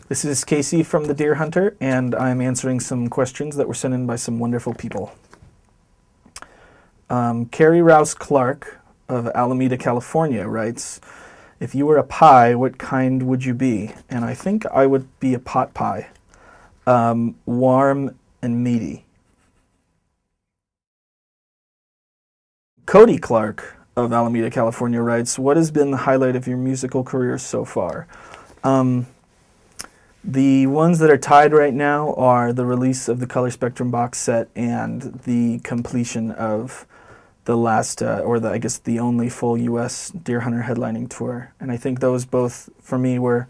This is Casey from The Deer Hunter, and I'm answering some questions that were sent in by some wonderful people. Carrie Rouse Clark of Alameda, California writes, if you were a pie, what kind would you be? And I think I would be a pot pie, warm and meaty. Cody Clark of Alameda, California writes, what has been the highlight of your musical career so far? The ones that are tied right now are the release of the Color Spectrum box set and the completion of the last, I guess the only full U.S. Deer Hunter headlining tour. And I think those both, for me, were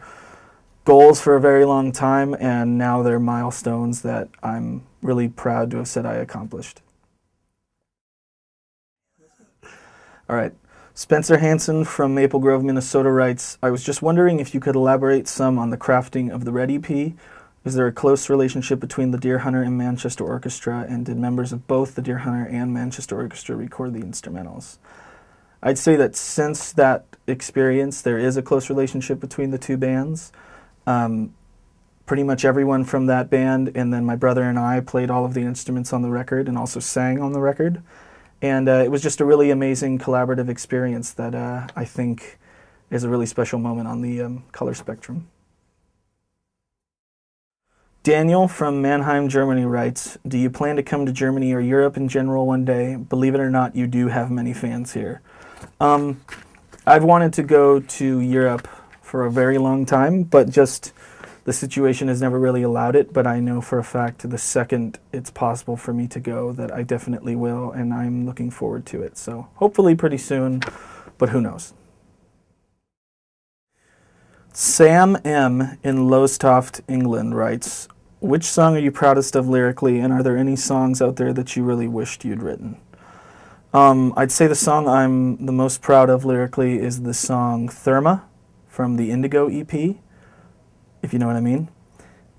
goals for a very long time, and now they're milestones that I'm really proud to have said I accomplished. All right. Spencer Hansen from Maple Grove, Minnesota writes, I was just wondering if you could elaborate some on the crafting of the Red EP. Is there a close relationship between the Deer Hunter and Manchester Orchestra, and did members of both the Deer Hunter and Manchester Orchestra record the instrumentals? I'd say that since that experience, there is a close relationship between the two bands. Pretty much everyone from that band, and then my brother and I played all of the instruments on the record and also sang on the record. And it was just a really amazing collaborative experience that I think is a really special moment on the Color Spectrum. Daniel from Mannheim, Germany writes, do you plan to come to Germany or Europe in general one day? Believe it or not, you do have many fans here. I've wanted to go to Europe for a very long time, but just the situation has never really allowed it, but I know for a fact the second it's possible for me to go that I definitely will, and I'm looking forward to it. So hopefully pretty soon, but who knows. Sam M. in Lowestoft, England writes, which song are you proudest of lyrically, and are there any songs out there that you really wished you'd written? I'd say the song I'm the most proud of lyrically is the song Therma from the Indigo EP, if you know what I mean.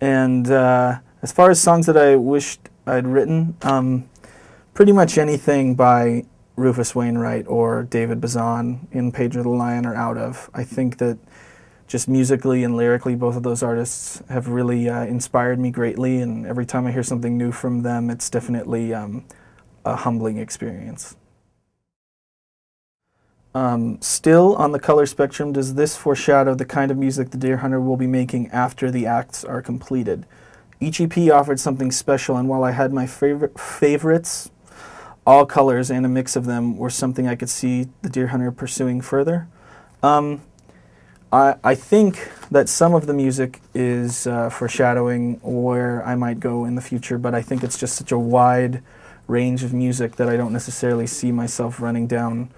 And as far as songs that I wished I'd written, pretty much anything by Rufus Wainwright or David Bazan in Pedro the Lion or Out Of. I think that just musically and lyrically, both of those artists have really inspired me greatly, and every time I hear something new from them, it's definitely a humbling experience. Still on the Color Spectrum, does this foreshadow the kind of music the Deer Hunter will be making after the acts are completed? Each EP offered something special, and while I had my favorites, all colors and a mix of them were something I could see the Deer Hunter pursuing further. I think that some of the music is foreshadowing where I might go in the future, but I think it's just such a wide range of music that I don't necessarily see myself running down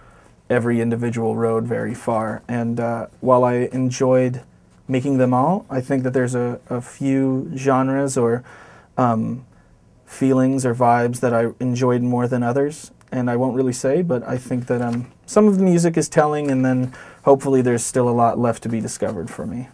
every individual road very far. And while I enjoyed making them all, I think that there's a few genres or feelings or vibes that I enjoyed more than others. And I won't really say, but I think that some of the music is telling, and then hopefully there's still a lot left to be discovered for me.